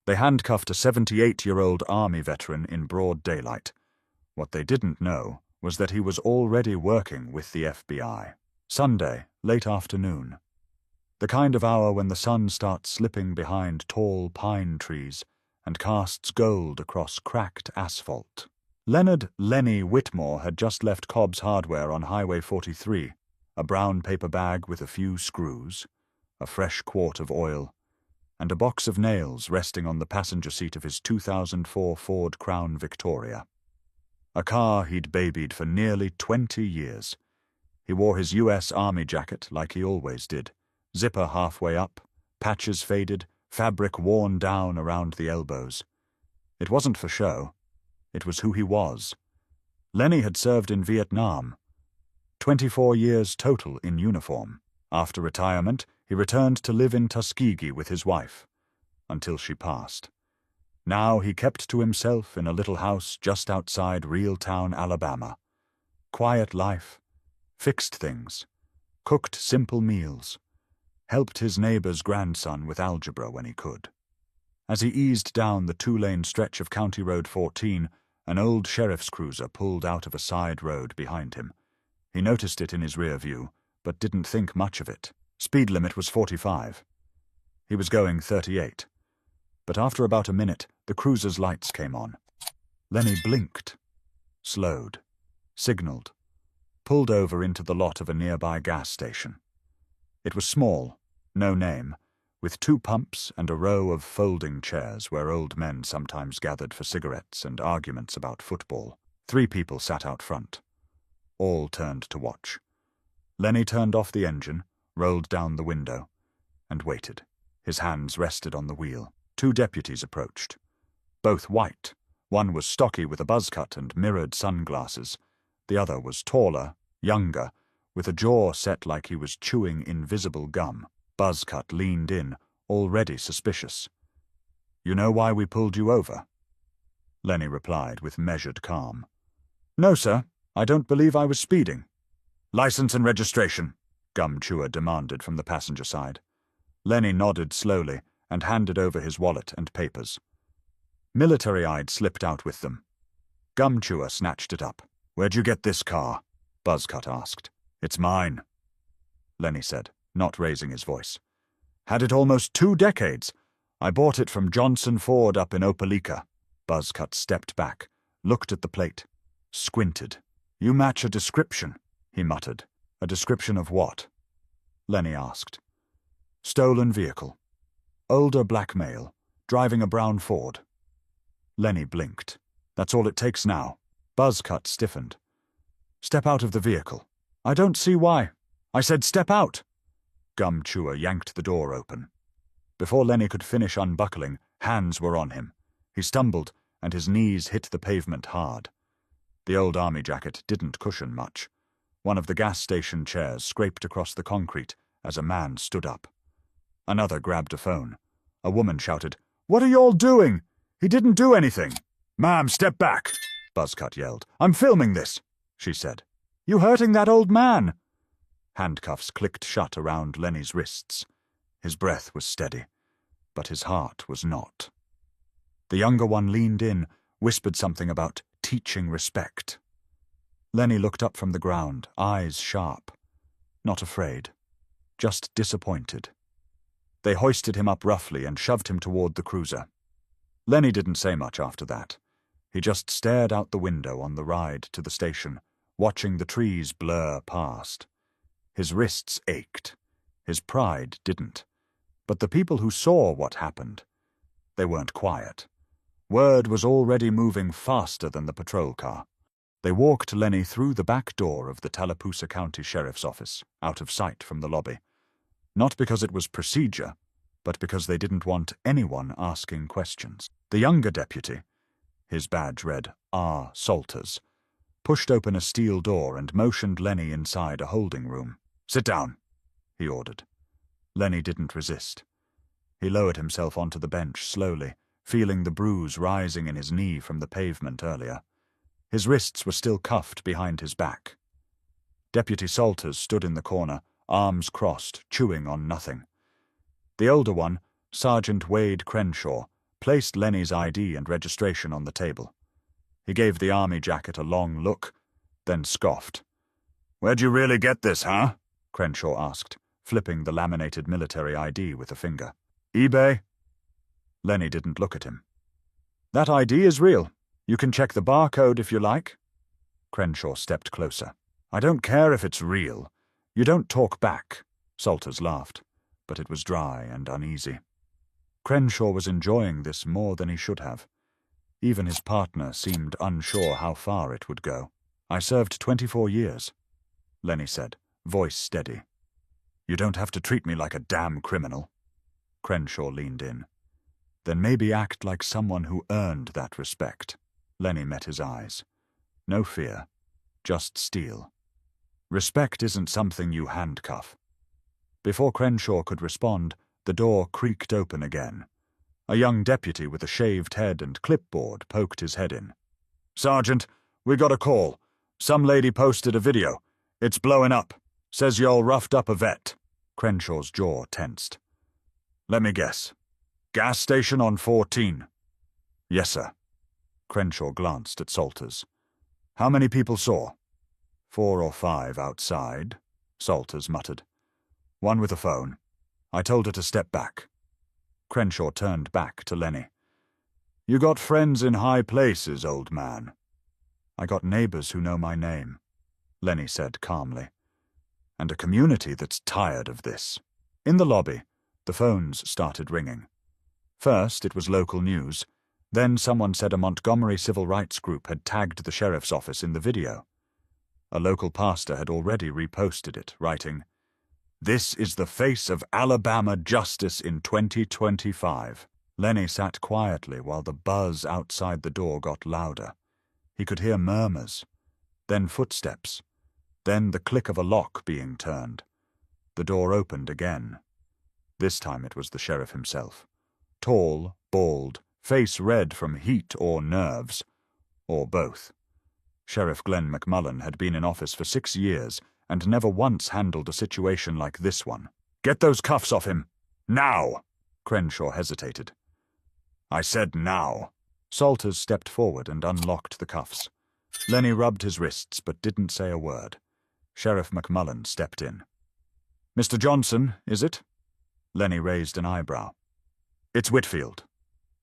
They handcuffed a 78-year-old Army veteran in broad daylight. What they didn't know was that he was already working with the FBI. Sunday, late afternoon. The kind of hour when the sun starts slipping behind tall pine trees and casts gold across cracked asphalt. Leonard "Lenny" Whitmore had just left Cobb's Hardware on Highway 43, a brown paper bag with a few screws, a fresh quart of oil, and a box of nails resting on the passenger seat of his 2004 Ford Crown Victoria. A car he'd babied for nearly 20 years. He wore his U.S. Army jacket like he always did, zipper halfway up, patches faded, fabric worn down around the elbows. It wasn't for show. It was who he was. Lenny had served in Vietnam. 24 years total in uniform. After retirement, he returned to live in Tuskegee with his wife, until she passed. Now he kept to himself in a little house just outside Reeltown, Alabama. Quiet life, fixed things, cooked simple meals, helped his neighbor's grandson with algebra when he could. As he eased down the two-lane stretch of County Road 14, an old sheriff's cruiser pulled out of a side road behind him. He noticed it in his rear view, but didn't think much of it. Speed limit was 45. He was going 38. But after about a minute, the cruiser's lights came on. Lenny blinked, slowed, signaled, pulled over into the lot of a nearby gas station. It was small, no name, with 2 pumps and a row of folding chairs where old men sometimes gathered for cigarettes and arguments about football. 3 people sat out front. All turned to watch. Lenny turned off the engine, rolled down the window, and waited. His hands rested on the wheel. 2 deputies approached. Both white. One was stocky with a buzz cut and mirrored sunglasses. The other was taller, younger, with a jaw set like he was chewing invisible gum. Buzzcut leaned in, already suspicious. "You know why we pulled you over?" Lenny replied with measured calm. "No, sir. I don't believe I was speeding." "License and registration," Gum Chewer demanded from the passenger side. Lenny nodded slowly and handed over his wallet and papers. Military-eyed slipped out with them. Gum Chewer snatched it up. "Where'd you get this car?" Buzzcut asked. "It's mine," Lenny said, not raising his voice. "Had it almost 2 decades. I bought it from Johnson Ford up in Opelika." Buzzcut stepped back, looked at the plate, squinted. "You match a description," he muttered. "A description of what?" Lenny asked. "Stolen vehicle. Older black male, driving a brown Ford." Lenny blinked. "That's all it takes now." Buzzcut stiffened. "Step out of the vehicle." "I don't see why." "I said step out." Gum Chewer yanked the door open. Before Lenny could finish unbuckling, hands were on him. He stumbled, and his knees hit the pavement hard. The old army jacket didn't cushion much. One of the gas station chairs scraped across the concrete as a man stood up. Another grabbed a phone. A woman shouted, "What are you all doing? He didn't do anything." "Ma'am, step back," Buzzcut yelled. "I'm filming this," she said. "You hurting that old man?" Handcuffs clicked shut around Lenny's wrists. His breath was steady, but his heart was not. The younger one leaned in, whispered something about teaching respect. Lenny looked up from the ground, eyes sharp. Not afraid, just disappointed. They hoisted him up roughly and shoved him toward the cruiser. Lenny didn't say much after that. He just stared out the window on the ride to the station, watching the trees blur past. His wrists ached. His pride didn't. But the people who saw what happened, they weren't quiet. Word was already moving faster than the patrol car. They walked Lenny through the back door of the Tallapoosa County Sheriff's Office, out of sight from the lobby. Not because it was procedure, but because they didn't want anyone asking questions. The younger deputy, his badge read R. Salters, pushed open a steel door and motioned Lenny inside a holding room. "Sit down," he ordered. Lenny didn't resist. He lowered himself onto the bench slowly, feeling the bruise rising in his knee from the pavement earlier. His wrists were still cuffed behind his back. Deputy Salters stood in the corner, arms crossed, chewing on nothing. The older one, Sergeant Wade Crenshaw, placed Lenny's ID and registration on the table. He gave the army jacket a long look, then scoffed. "Where'd you really get this, huh?" Crenshaw asked, flipping the laminated military ID with a finger. "eBay?" Lenny didn't look at him. "That ID is real. You can check the barcode if you like." Crenshaw stepped closer. "I don't care if it's real. You don't talk back." Salters laughed, but it was dry and uneasy. Crenshaw was enjoying this more than he should have. Even his partner seemed unsure how far it would go. "I served 24 years, Lenny said, voice steady. "You don't have to treat me like a damn criminal." Crenshaw leaned in. "Then maybe act like someone who earned that respect." Lenny met his eyes. No fear, just steel. "Respect isn't something you handcuff." Before Crenshaw could respond, the door creaked open again. A young deputy with a shaved head and clipboard poked his head in. "Sergeant, we got a call. Some lady posted a video. It's blowing up. Says y'all roughed up a vet." Crenshaw's jaw tensed. "Let me guess. Gas station on 14. "Yes, sir." Crenshaw glanced at Salters. "How many people saw?" 4 or 5 outside," Salters muttered. "One with a phone. I told her to step back." Crenshaw turned back to Lenny. "You got friends in high places, old man." "I got neighbors who know my name," Lenny said calmly. "And a community that's tired of this." In the lobby, the phones started ringing. First, it was local news. Then someone said a Montgomery civil rights group had tagged the sheriff's office in the video. A local pastor had already reposted it, writing, "This is the face of Alabama justice in 2025. Lenny sat quietly while the buzz outside the door got louder. He could hear murmurs, then footsteps, then the click of a lock being turned. The door opened again. This time it was the sheriff himself. Tall, bald, face red from heat or nerves, or both. Sheriff Glenn McMullen had been in office for 6 years and never once handled a situation like this one. "Get those cuffs off him! Now!" Crenshaw hesitated. "I said now." Salters stepped forward and unlocked the cuffs. Lenny rubbed his wrists but didn't say a word. Sheriff McMullen stepped in. "Mr. Johnson, is it?" Lenny raised an eyebrow. "It's Whitfield."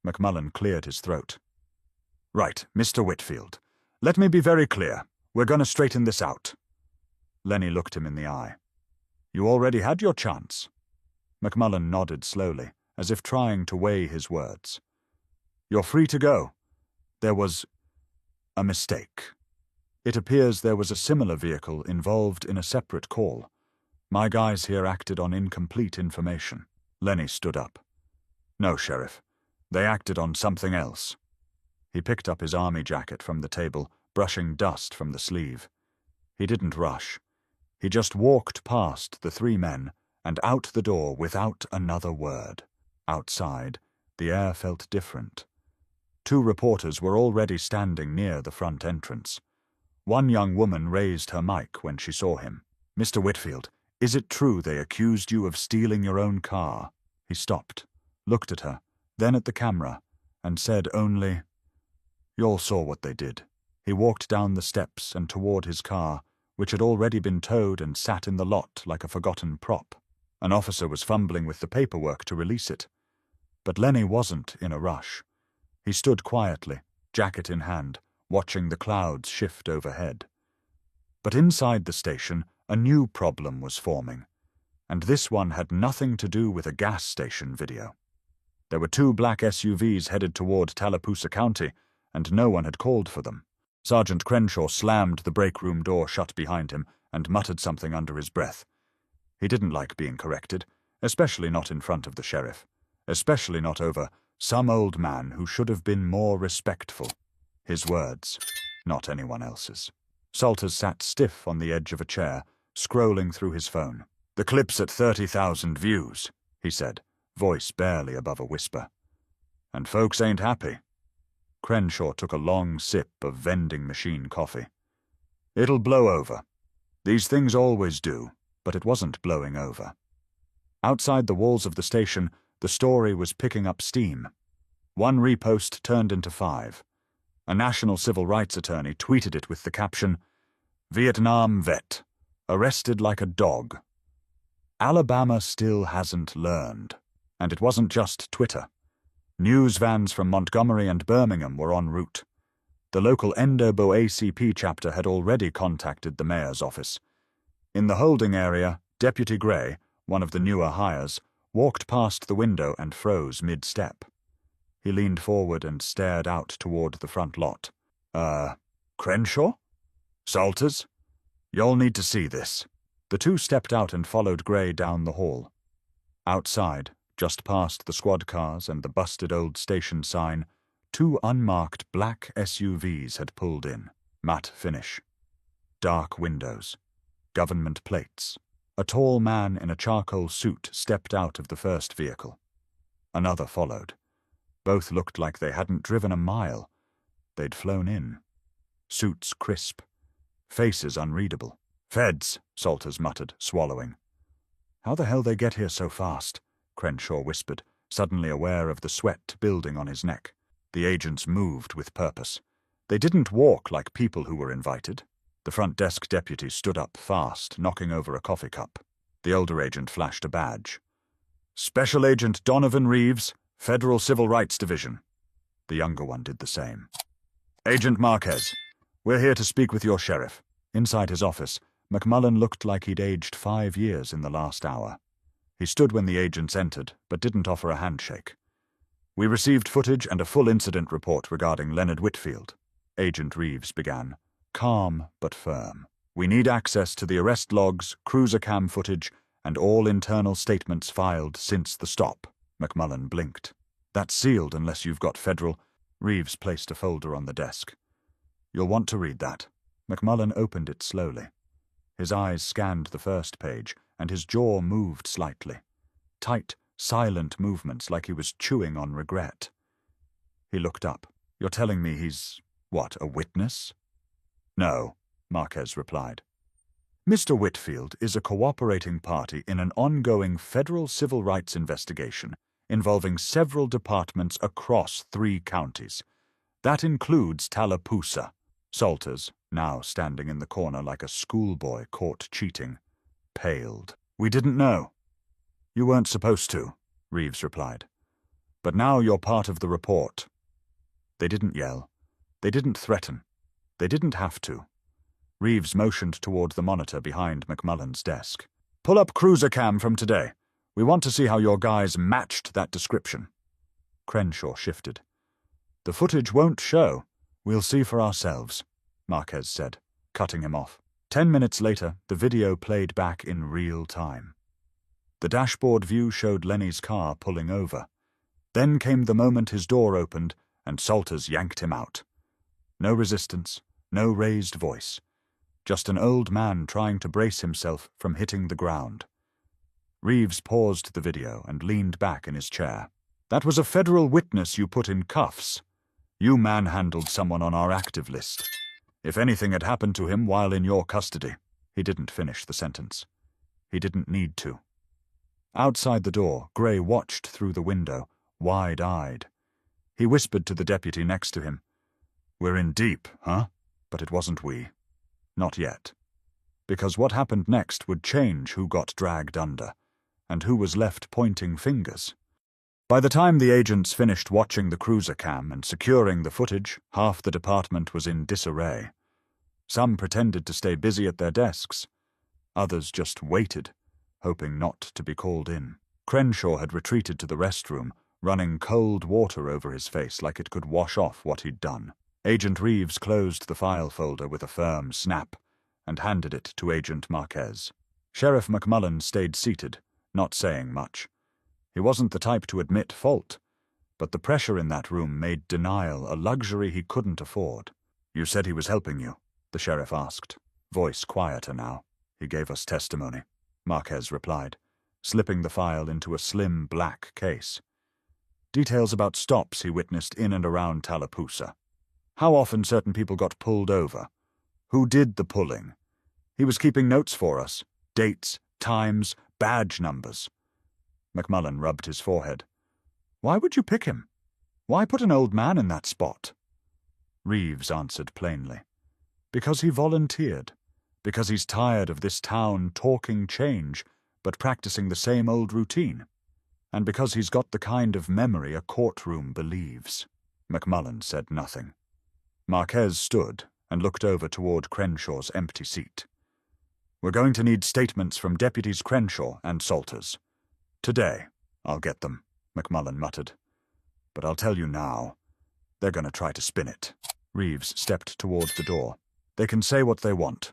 McMullen cleared his throat. "Right, Mr. Whitfield. Let me be very clear. We're going to straighten this out." Lenny looked him in the eye. "You already had your chance." McMullen nodded slowly, as if trying to weigh his words. "You're free to go. There was a mistake. It appears there was a similar vehicle involved in a separate call. My guys here acted on incomplete information." Lenny stood up. "No, Sheriff. They acted on something else." He picked up his army jacket from the table, brushing dust from the sleeve. He didn't rush. He just walked past the 3 men and out the door without another word. Outside, the air felt different. 2 reporters were already standing near the front entrance. One young woman raised her mic when she saw him. "Mr. Whitfield, is it true they accused you of stealing your own car?" He stopped, looked at her, then at the camera, and said only, "You all saw what they did." He walked down the steps and toward his car, which had already been towed and sat in the lot like a forgotten prop. An officer was fumbling with the paperwork to release it. But Lenny wasn't in a rush. He stood quietly, jacket in hand, watching the clouds shift overhead. But inside the station, a new problem was forming, and this one had nothing to do with a gas station video. There were 2 black SUVs headed toward Tallapoosa County, and no one had called for them. Sergeant Crenshaw slammed the break room door shut behind him and muttered something under his breath. He didn't like being corrected, especially not in front of the sheriff, especially not over some old man who should have been more respectful. His words, not anyone else's. Salters sat stiff on the edge of a chair, scrolling through his phone. "The clip's at 30,000 views, he said, voice barely above a whisper. "And folks ain't happy." Crenshaw took a long sip of vending machine coffee. "It'll blow over. These things always do," but it wasn't blowing over. Outside the walls of the station, the story was picking up steam. One repost turned into 5. A national civil rights attorney tweeted it with the caption, "Vietnam vet, arrested like a dog." Alabama still hasn't learned. And it wasn't just Twitter. News vans from Montgomery and Birmingham were en route. The local Endobo ACP chapter had already contacted the mayor's office. In the holding area, Deputy Gray, one of the newer hires, walked past the window and froze mid-step. He leaned forward and stared out toward the front lot. Crenshaw? Salters? You'll need to see this." The two stepped out and followed Gray down the hall. Outside, just past the squad cars and the busted old station sign, 2 unmarked black SUVs had pulled in. Matte finish. Dark windows. Government plates. A tall man in a charcoal suit stepped out of the first vehicle. Another followed. Both looked like they hadn't driven a mile. They'd flown in. Suits crisp. Faces unreadable. "Feds," Salters muttered, swallowing. "How the hell they get here so fast?" Crenshaw whispered, suddenly aware of the sweat building on his neck. The agents moved with purpose. They didn't walk like people who were invited. The front desk deputy stood up fast, knocking over a coffee cup. The older agent flashed a badge. "Special Agent Donovan Reeves, Federal Civil Rights Division." The younger one did the same. "Agent Marquez, we're here to speak with your sheriff." Inside his office, McMullen looked like he'd aged 5 years in the last hour. He stood when the agents entered, but didn't offer a handshake. "We received footage and a full incident report regarding Leonard Whitfield," Agent Reeves began, calm but firm. "We need access to the arrest logs, cruiser cam footage, and all internal statements filed since the stop." McMullen blinked. "That's sealed unless you've got federal—" Reeves placed a folder on the desk. "You'll want to read that." McMullen opened it slowly. His eyes scanned the first page, and his jaw moved slightly. Tight, silent movements like he was chewing on regret. He looked up. "You're telling me he's, what, a witness?" "No," Marquez replied. "Mr. Whitfield is a cooperating party in an ongoing federal civil rights investigation involving several departments across 3 counties. That includes Tallapoosa." Salters, now standing in the corner like a schoolboy caught cheating, paled. "We didn't know." "You weren't supposed to," Reeves replied. "But now you're part of the report." They didn't yell. They didn't threaten. They didn't have to. Reeves motioned toward the monitor behind McMullen's desk. "Pull up cruiser cam from today. We want to see how your guys matched that description." Crenshaw shifted. "The footage won't show. We'll see for ourselves," Marquez said, cutting him off. 10 minutes later, the video played back in real time. The dashboard view showed Lenny's car pulling over. Then came the moment his door opened and Salters yanked him out. No resistance, no raised voice. Just an old man trying to brace himself from hitting the ground. Reeves paused the video and leaned back in his chair. "That was a federal witness you put in cuffs. You manhandled someone on our active list. If anything had happened to him while in your custody—" He didn't finish the sentence. He didn't need to. Outside the door, Gray watched through the window, wide-eyed. He whispered to the deputy next to him. "We're in deep, huh?" But it wasn't we. Not yet. Because what happened next would change who got dragged under, and who was left pointing fingers. By the time the agents finished watching the cruiser cam and securing the footage, half the department was in disarray. Some pretended to stay busy at their desks. Others just waited, hoping not to be called in. Crenshaw had retreated to the restroom, running cold water over his face like it could wash off what he'd done. Agent Reeves closed the file folder with a firm snap and handed it to Agent Marquez. Sheriff McMullen stayed seated, not saying much. He wasn't the type to admit fault, but the pressure in that room made denial a luxury he couldn't afford. "You said he was helping you?" the sheriff asked, voice quieter now. "He gave us testimony," Marquez replied, slipping the file into a slim black case. "Details about stops he witnessed in and around Tallapoosa. How often certain people got pulled over. Who did the pulling. He was keeping notes for us. Dates, times, badge numbers." McMullen rubbed his forehead. "Why would you pick him? Why put an old man in that spot? Reeves answered plainly. Because he volunteered. Because he's tired of this town talking change, but practicing the same old routine. And because he's got the kind of memory a courtroom believes. McMullen said nothing. Marquez stood and looked over toward Crenshaw's empty seat. We're going to need statements from Deputies Crenshaw and Salters. Today, I'll get them, McMullen muttered. But I'll tell you now, they're going to try to spin it. Reeves stepped toward the door. They can say what they want.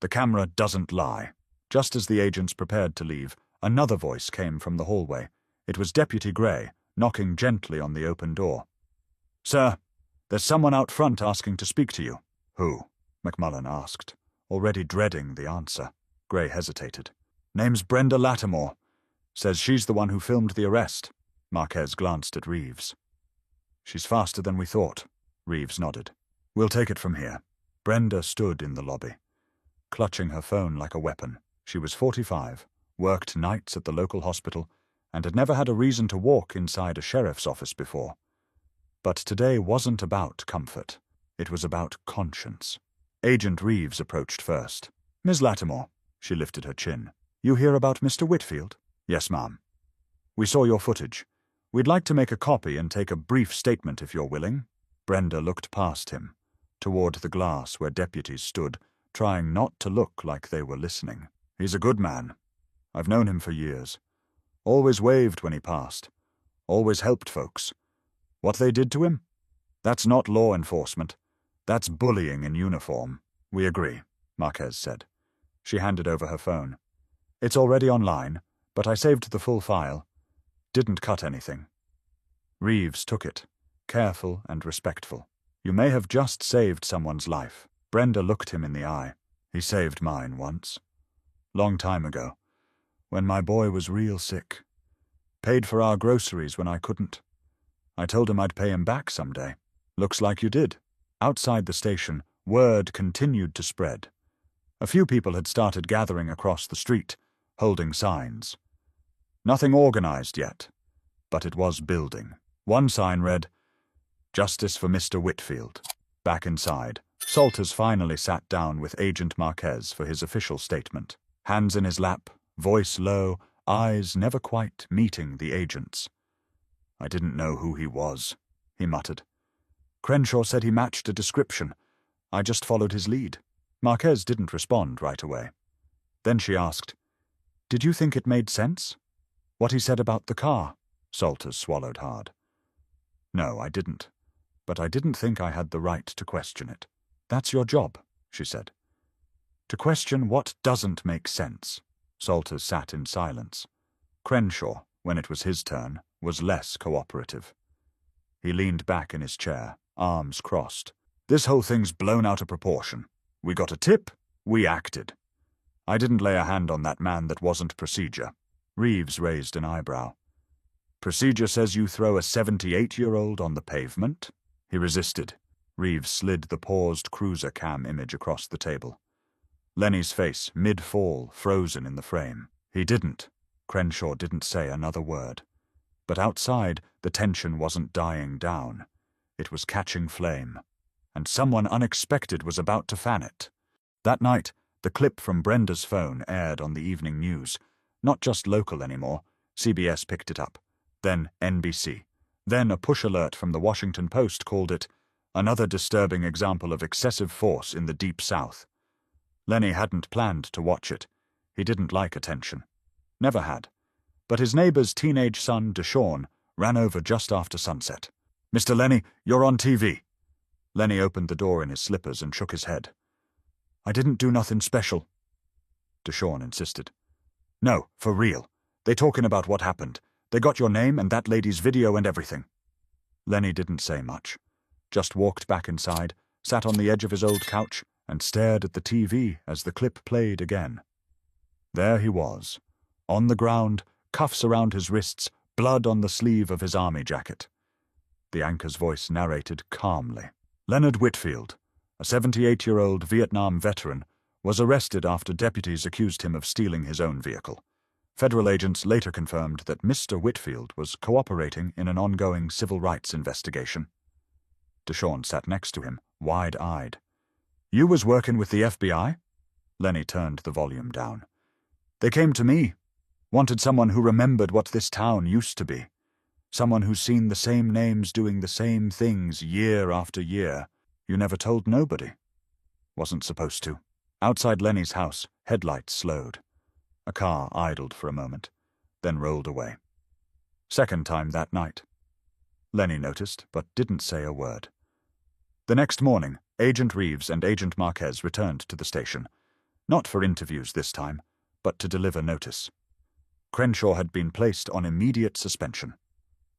The camera doesn't lie. Just as the agents prepared to leave, another voice came from the hallway. It was Deputy Gray, knocking gently on the open door. Sir, there's someone out front asking to speak to you. Who? McMullen asked, already dreading the answer. Gray hesitated. Name's Brenda Lattimore. Says she's the one who filmed the arrest. Marquez glanced at Reeves. She's faster than we thought. Reeves nodded. We'll take it from here. Brenda stood in the lobby, clutching her phone like a weapon. She was 45, worked nights at the local hospital, and had never had a reason to walk inside a sheriff's office before. But today wasn't about comfort. It was about conscience. Agent Reeves approached first. Miss Lattimore, she lifted her chin. You hear about Mr. Whitfield? Yes, ma'am. We saw your footage. We'd like to make a copy and take a brief statement if you're willing. Brenda looked past him, toward the glass where deputies stood, trying not to look like they were listening. He's a good man. I've known him for years. Always waved when he passed. Always helped folks. What they did to him? That's not law enforcement. That's bullying in uniform. We agree, Marquez said. She handed over her phone. It's already online, but I saved the full file. Didn't cut anything. Reeves took it, careful and respectful. You may have just saved someone's life. Brenda looked him in the eye. He saved mine once. Long time ago, when my boy was real sick. Paid for our groceries when I couldn't. I told him I'd pay him back someday. Looks like you did. Outside the station, word continued to spread. A few people had started gathering across the street, holding signs. Nothing organized yet, but it was building. One sign read, Justice for Mr. Whitfield. Back inside, Salters finally sat down with Agent Marquez for his official statement. Hands in his lap, voice low, eyes never quite meeting the agent's. I didn't know who he was, he muttered. Crenshaw said he matched a description. I just followed his lead. Marquez didn't respond right away. Then she asked, Did you think it made sense? What he said about the car? Salters swallowed hard. No, I didn't. But I didn't think I had the right to question it. That's your job, she said. To question what doesn't make sense. Salters sat in silence. Crenshaw, when it was his turn, was less cooperative. He leaned back in his chair, arms crossed. This whole thing's blown out of proportion. We got a tip, we acted. I didn't lay a hand on that man that wasn't procedure. Reeves raised an eyebrow. Procedure says you throw a 78-year-old on the pavement? He resisted. Reeves slid the paused cruiser cam image across the table. Lenny's face, mid-fall, frozen in the frame. He didn't. Crenshaw didn't say another word. But outside, the tension wasn't dying down. It was catching flame. And someone unexpected was about to fan it. That night, the clip from Brenda's phone aired on the evening news. Not just local anymore. CBS picked it up. Then NBC. Then a push alert from the Washington Post called it another disturbing example of excessive force in the Deep South. Lenny hadn't planned to watch it. He didn't like attention. Never had. But his neighbor's teenage son, Deshawn, ran over just after sunset. Mr. Lenny, you're on TV. Lenny opened the door in his slippers and shook his head. I didn't do nothing special. Deshawn insisted. No, for real. They talking about what happened. They got your name and that lady's video and everything. Lenny didn't say much. Just walked back inside, sat on the edge of his old couch, and stared at the TV as the clip played again. There he was, on the ground, cuffs around his wrists, blood on the sleeve of his army jacket. The anchor's voice narrated calmly. Leonard Whitfield, a 78-year-old Vietnam veteran, was arrested after deputies accused him of stealing his own vehicle. Federal agents later confirmed that Mr. Whitfield was cooperating in an ongoing civil rights investigation. Deshawn sat next to him, wide-eyed. "You was working with the FBI?" Lenny turned the volume down. "They came to me. Wanted someone who remembered what this town used to be. Someone who's seen the same names doing the same things year after year. You never told nobody." "Wasn't supposed to." Outside Lenny's house, headlights slowed. A car idled for a moment, then rolled away. Second time that night. Lenny noticed, but didn't say a word. The next morning, Agent Reeves and Agent Marquez returned to the station, not for interviews this time, but to deliver notice. Crenshaw had been placed on immediate suspension.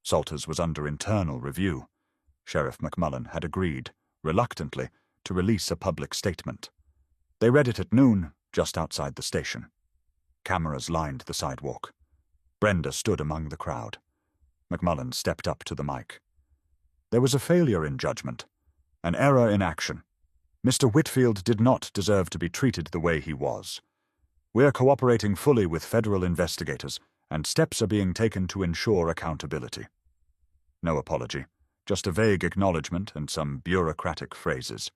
Salters was under internal review. Sheriff McMullen had agreed, reluctantly, to release a public statement. They read it at noon, just outside the station. Cameras lined the sidewalk. Brenda stood among the crowd. McMullen stepped up to the mic. "There was a failure in judgment, an error in action. Mr. Whitfield did not deserve to be treated the way he was. We're cooperating fully with federal investigators, and steps are being taken to ensure accountability." No apology, just a vague acknowledgement and some bureaucratic phrases.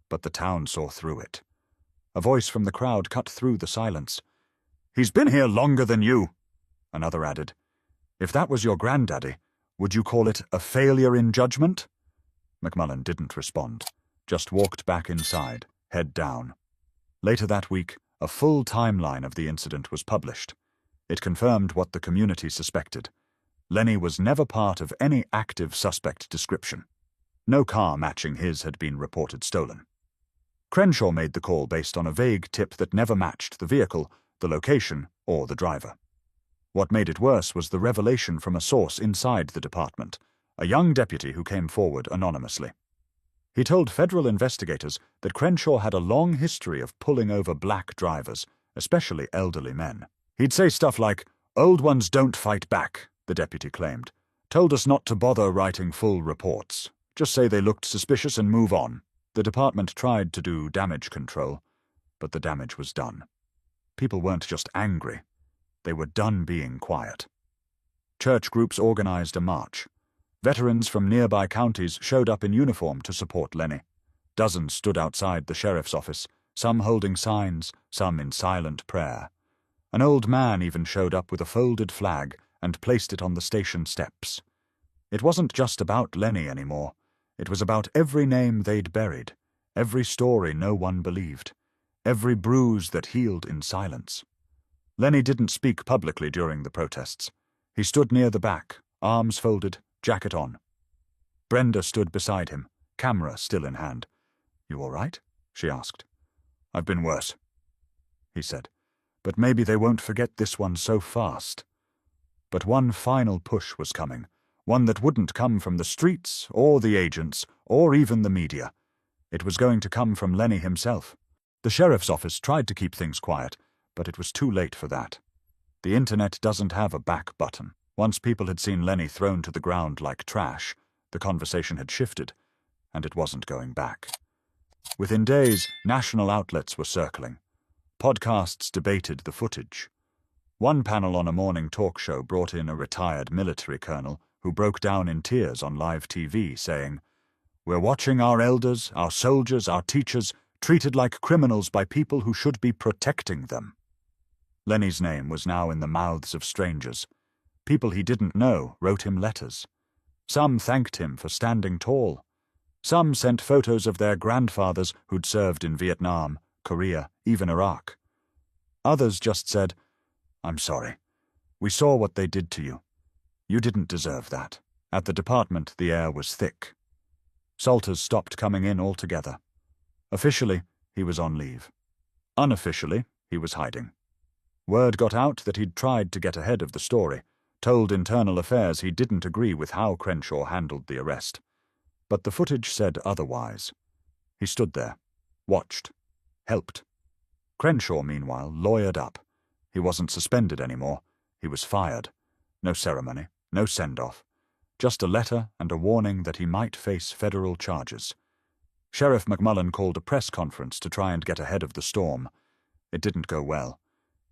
But the town saw through it. A voice from the crowd cut through the silence. "He's been here longer than you," another added. "If that was your granddaddy, would you call it a failure in judgment?" McMullen didn't respond, just walked back inside, head down. Later that week, a full timeline of the incident was published. It confirmed what the community suspected. Lenny was never part of any active suspect description. No car matching his had been reported stolen. Crenshaw made the call based on a vague tip that never matched the vehicle, the location, or the driver. What made it worse was the revelation from a source inside the department, a young deputy who came forward anonymously. He told federal investigators that Crenshaw had a long history of pulling over black drivers, especially elderly men. He'd say stuff like, "Old ones don't fight back," the deputy claimed. "Told us not to bother writing full reports. Just say they looked suspicious and move on." The department tried to do damage control, but the damage was done. People weren't just angry. They were done being quiet. Church groups organized a march. Veterans from nearby counties showed up in uniform to support Lenny. Dozens stood outside the sheriff's office, some holding signs, some in silent prayer. An old man even showed up with a folded flag and placed it on the station steps. It wasn't just about Lenny anymore. It was about every name they'd buried, every story no one believed, every bruise that healed in silence. Lenny didn't speak publicly during the protests. He stood near the back, arms folded, jacket on. Brenda stood beside him, camera still in hand. "You all right?" she asked. "I've been worse," he said. "But maybe they won't forget this one so fast." But one final push was coming, one that wouldn't come from the streets, or the agents, or even the media. It was going to come from Lenny himself. The sheriff's office tried to keep things quiet, but it was too late for that. The internet doesn't have a back button. Once people had seen Lenny thrown to the ground like trash, the conversation had shifted, and it wasn't going back. Within days, national outlets were circling. Podcasts debated the footage. One panel on a morning talk show brought in a retired military colonel who broke down in tears on live TV, saying, "We're watching our elders, our soldiers, our teachers, treated like criminals by people who should be protecting them." Lenny's name was now in the mouths of strangers. People he didn't know wrote him letters. Some thanked him for standing tall. Some sent photos of their grandfathers who'd served in Vietnam, Korea, even Iraq. Others just said, "I'm sorry. We saw what they did to you. You didn't deserve that." At the department, the air was thick. Salters stopped coming in altogether. Officially, he was on leave. Unofficially, he was hiding. Word got out that he'd tried to get ahead of the story, told Internal Affairs he didn't agree with how Crenshaw handled the arrest. But the footage said otherwise. He stood there, watched, helped. Crenshaw, meanwhile, lawyered up. He wasn't suspended anymore. He was fired. No ceremony, no send-off. Just a letter and a warning that he might face federal charges. Sheriff McMullen called a press conference to try and get ahead of the storm. It didn't go well.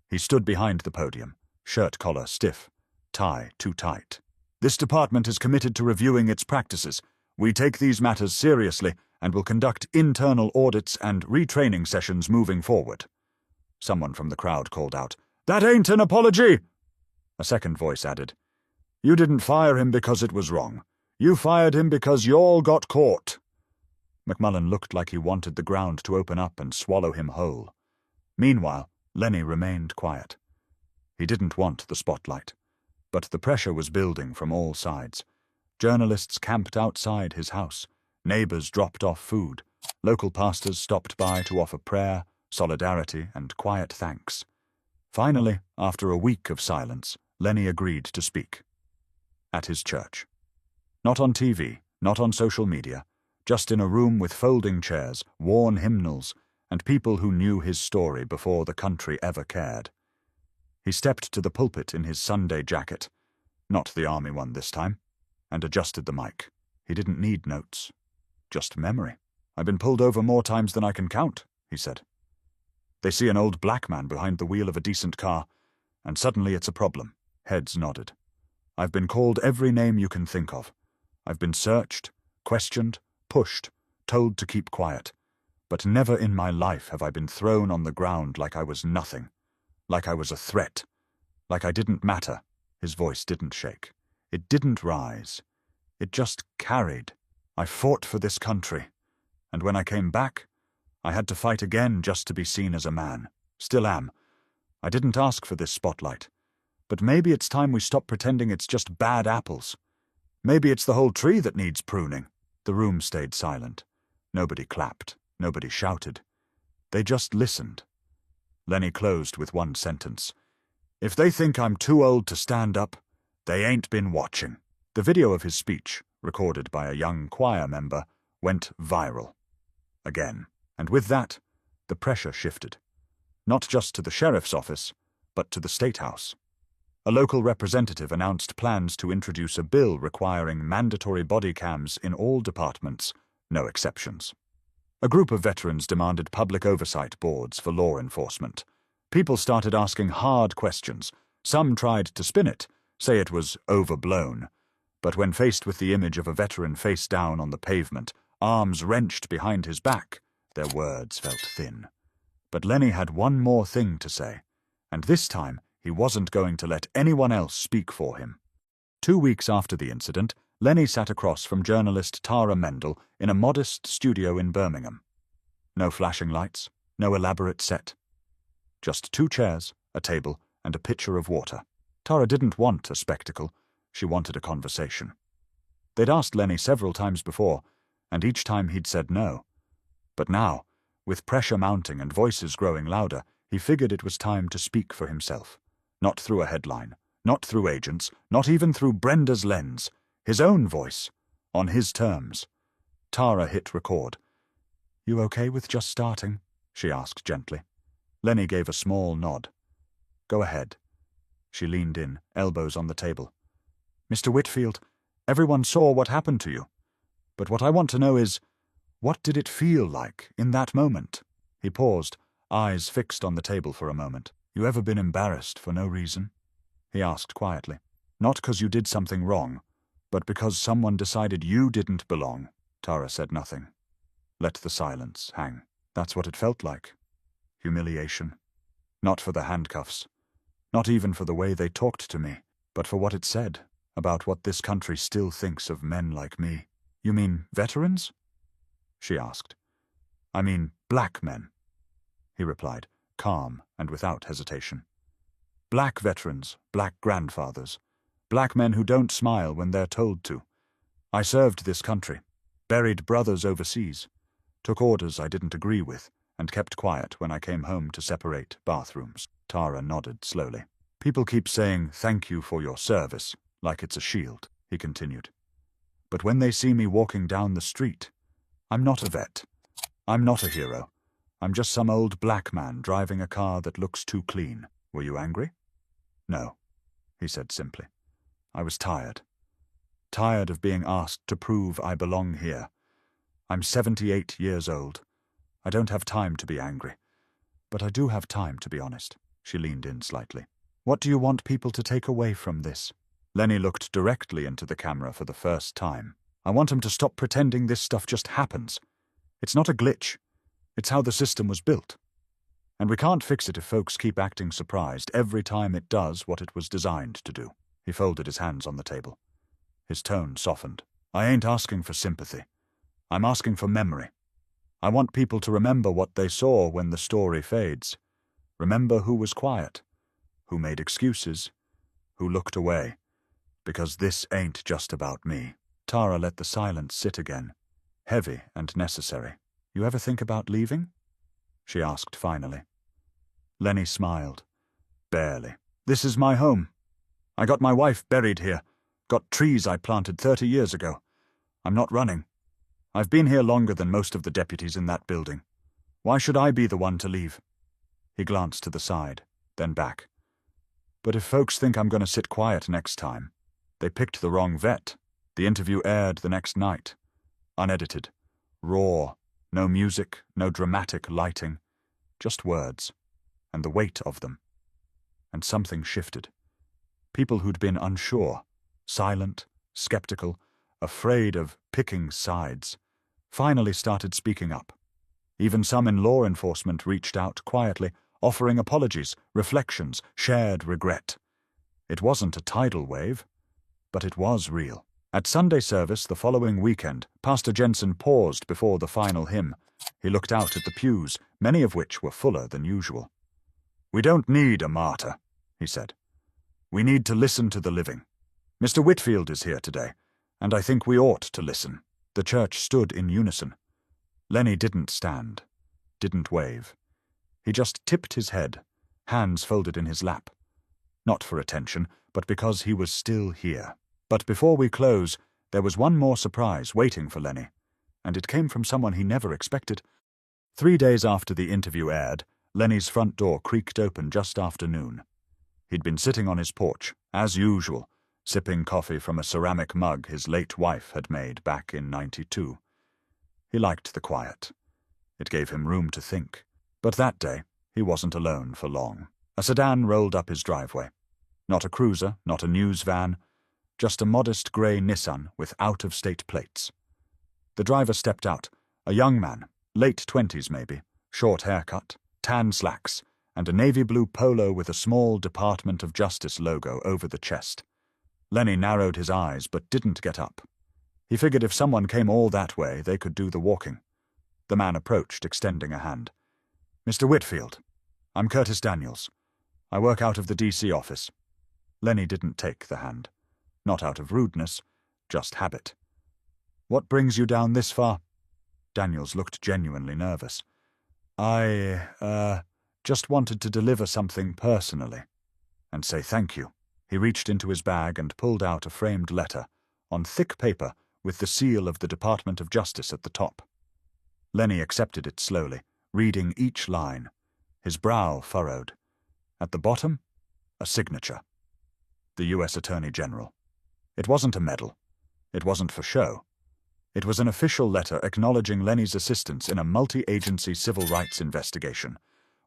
He stood behind the podium, Shirt collar stiff, tie too tight. This department is committed to reviewing its practices. We take these matters seriously and will conduct internal audits and retraining sessions moving forward. Someone from the crowd called out, "That ain't an apology!" A second voice added, "You didn't fire him because it was wrong. You fired him because y'all got caught." McMullen looked like he wanted the ground to open up and swallow him whole. Meanwhile, Lenny remained quiet. He didn't want the spotlight, but the pressure was building from all sides. Journalists camped outside his house. Neighbors dropped off food. Local pastors stopped by to offer prayer, solidarity, and quiet thanks. Finally, after a week of silence, Lenny agreed to speak. At his church. Not on TV, not on social media, just in a room with folding chairs, worn hymnals, and people who knew his story before the country ever cared. He stepped to the pulpit in his Sunday jacket, not the army one this time, and adjusted the mic. He didn't need notes, just memory. "I've been pulled over more times than I can count," he said. "They see an old black man behind the wheel of a decent car, and suddenly it's a problem." Heads nodded. "I've been called every name you can think of. I've been searched, questioned, pushed, told to keep quiet. But never in my life have I been thrown on the ground like I was nothing, like I was a threat, like I didn't matter." His voice didn't shake. It didn't rise. It just carried. "I fought for this country, and when I came back, I had to fight again just to be seen as a man. Still am. I didn't ask for this spotlight. But maybe it's time we stop pretending it's just bad apples. Maybe it's the whole tree that needs pruning." The room stayed silent. Nobody clapped. Nobody shouted. They just listened. Lenny closed with one sentence. "If they think I'm too old to stand up, they ain't been watching." The video of his speech, recorded by a young choir member, went viral. Again. And with that, the pressure shifted. Not just to the sheriff's office, but to the State House. A local representative announced plans to introduce a bill requiring mandatory body cams in all departments, no exceptions. A group of veterans demanded public oversight boards for law enforcement. People started asking hard questions. Some tried to spin it, say it was overblown. But when faced with the image of a veteran face down on the pavement, arms wrenched behind his back, their words felt thin. But Lenny had one more thing to say, and this time he wasn't going to let anyone else speak for him. 2 weeks after the incident, Lenny sat across from journalist Tara Mendel in a modest studio in Birmingham. No flashing lights, no elaborate set. Just 2 chairs, a table, and a pitcher of water. Tara didn't want a spectacle. She wanted a conversation. They'd asked Lenny several times before, and each time he'd said no. But now, with pressure mounting and voices growing louder, he figured it was time to speak for himself. Not through a headline, not through agents, not even through Brenda's lens. His own voice, on his terms. Tara hit record. "You okay with just starting?" she asked gently. Lenny gave a small nod. "Go ahead." She leaned in, elbows on the table. "Mr. Whitfield, everyone saw what happened to you. But what I want to know is, what did it feel like in that moment?" He paused, eyes fixed on the table for a moment. "You ever been embarrassed for no reason?" he asked quietly. "Not because you did something wrong, but because someone decided you didn't belong." Tara said nothing. Let the silence hang. That's what it felt like. Humiliation. Not for the handcuffs. Not even for the way they talked to me, but for what it said about what this country still thinks of men like me. "You mean veterans?" she asked. "I mean black men," he replied, calm and without hesitation. "Black veterans, black grandfathers, black men who don't smile when they're told to. I served this country, buried brothers overseas, took orders I didn't agree with, and kept quiet when I came home to separate bathrooms." Tara nodded slowly. "People keep saying thank you for your service, like it's a shield," he continued. "But when they see me walking down the street, I'm not a vet. I'm not a hero. I'm just some old black man driving a car that looks too clean. Were you angry?" "No," he said simply. "I was tired. Tired of being asked to prove I belong here. I'm 78 years old. I don't have time to be angry. But I do have time to be honest." She leaned in slightly. What do you want people to take away from this? Lenny looked directly into the camera for the first time. I want them to stop pretending this stuff just happens. It's not a glitch. It's how the system was built. And we can't fix it if folks keep acting surprised every time it does what it was designed to do. He folded his hands on the table. His tone softened. I ain't asking for sympathy. I'm asking for memory. I want people to remember what they saw when the story fades. Remember who was quiet, who made excuses, who looked away. Because this ain't just about me. Tara let the silence sit again, heavy and necessary. You ever think about leaving? She asked finally. Lenny smiled. Barely. This is my home. I got my wife buried here. Got trees I planted 30 years ago. I'm not running. I've been here longer than most of the deputies in that building. Why should I be the one to leave? He glanced to the side, then back. But if folks think I'm going to sit quiet next time, they picked the wrong vet. The interview aired the next night. Unedited. Raw. No music, no dramatic lighting. Just words. And the weight of them. And something shifted. People who'd been unsure, silent, skeptical, afraid of picking sides, finally started speaking up. Even some in law enforcement reached out quietly, offering apologies, reflections, shared regret. It wasn't a tidal wave, but it was real. At Sunday service the following weekend, Pastor Jensen paused before the final hymn. He looked out at the pews, many of which were fuller than usual. We don't need a martyr, he said. We need to listen to the living. Mr. Whitfield is here today, and I think we ought to listen. The church stood in unison. Lenny didn't stand, didn't wave. He just tipped his head, hands folded in his lap. Not for attention, but because he was still here. But before we close, there was one more surprise waiting for Lenny, and it came from someone he never expected. 3 days after the interview aired, Lenny's front door creaked open just after noon. He'd been sitting on his porch, as usual, sipping coffee from a ceramic mug his late wife had made back in '92. He liked the quiet. It gave him room to think. But that day, he wasn't alone for long. A sedan rolled up his driveway. Not a cruiser, not a news van, just a modest grey Nissan with out-of-state plates. The driver stepped out, a young man, late 20s maybe, short haircut, tan slacks, and a navy blue polo with a small Department of Justice logo over the chest. Lenny narrowed his eyes but didn't get up. He figured if someone came all that way, they could do the walking. The man approached, extending a hand. Mr. Whitfield, I'm Curtis Daniels. I work out of the D.C. office. Lenny didn't take the hand. Not out of rudeness, just habit. What brings you down this far? Daniels looked genuinely nervous. I just wanted to deliver something personally. And say thank you. He reached into his bag and pulled out a framed letter, on thick paper with the seal of the Department of Justice at the top. Lenny accepted it slowly, reading each line, his brow furrowed. At the bottom, a signature. The U.S. Attorney General. It wasn't a medal. It wasn't for show. It was an official letter acknowledging Lenny's assistance in a multi-agency civil rights investigation,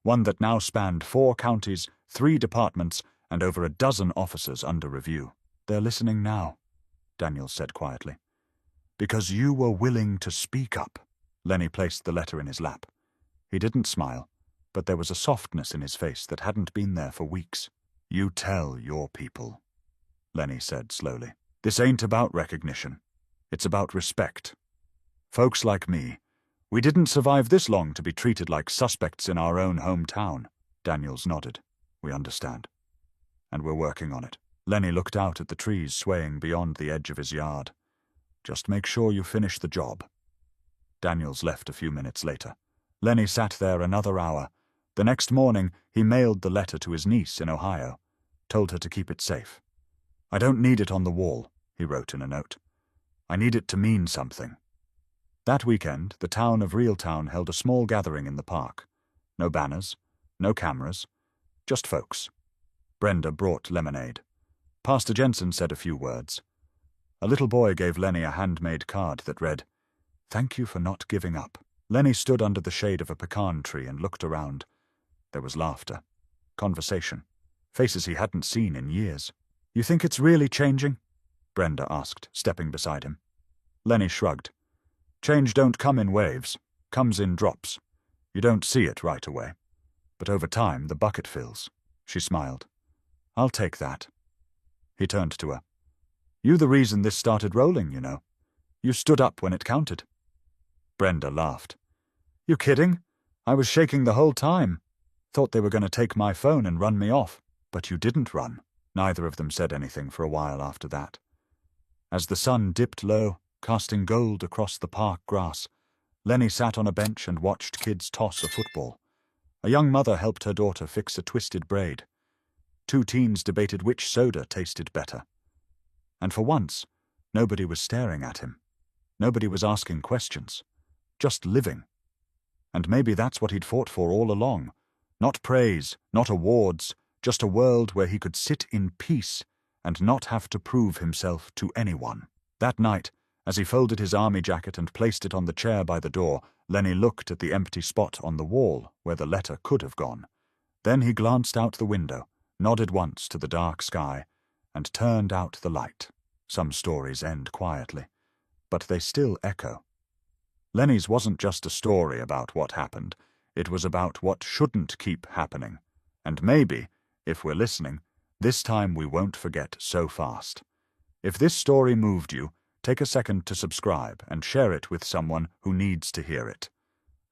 one that now spanned 4 counties, 3 departments, and over a dozen officers under review. They're listening now, Daniels said quietly. Because you were willing to speak up. Lenny placed the letter in his lap. He didn't smile, but there was a softness in his face that hadn't been there for weeks. You tell your people, Lenny said slowly. This ain't about recognition. It's about respect. Folks like me, we didn't survive this long to be treated like suspects in our own hometown. Daniels nodded. We understand. And we're working on it. Lenny looked out at the trees swaying beyond the edge of his yard. Just make sure you finish the job. Daniels left a few minutes later. Lenny sat there another hour. The next morning, he mailed the letter to his niece in Ohio, told her to keep it safe. I don't need it on the wall, he wrote in a note. I need it to mean something. That weekend, the town of Reeltown held a small gathering in the park. No banners, no cameras, just folks. Brenda brought lemonade. Pastor Jensen said a few words. A little boy gave Lenny a handmade card that read, Thank you for not giving up. Lenny stood under the shade of a pecan tree and looked around. There was laughter, conversation. faces he hadn't seen in years. "You think it's really changing?" Brenda asked, stepping beside him. Lenny shrugged. "Change don't come in waves, comes in drops. You don't see it right away. But over time the bucket fills." She smiled. "I'll take that." He turned to her. "You the reason this started rolling, you know. You stood up when it counted." Brenda laughed. "You kidding? I was shaking the whole time. Thought they were going to take my phone and run me off. But you didn't run." Neither of them said anything for a while after that. As the sun dipped low, casting gold across the park grass, Lenny sat on a bench and watched kids toss a football. A young mother helped her daughter fix a twisted braid. Two teens debated which soda tasted better. And for once, nobody was staring at him. Nobody was asking questions. Just living. And maybe that's what he'd fought for all along. Not praise, not awards, just a world where he could sit in peace and not have to prove himself to anyone. That night, as he folded his army jacket and placed it on the chair by the door, Lenny looked at the empty spot on the wall where the letter could have gone. Then he glanced out the window, nodded once to the dark sky, and turned out the light. Some stories end quietly, but they still echo. Lenny's wasn't just a story about what happened, it was about what shouldn't keep happening. And maybe, if we're listening, this time we won't forget so fast. If this story moved you, take a second to subscribe and share it with someone who needs to hear it.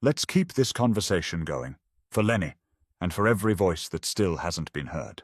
Let's keep this conversation going, for Lenny, and for every voice that still hasn't been heard.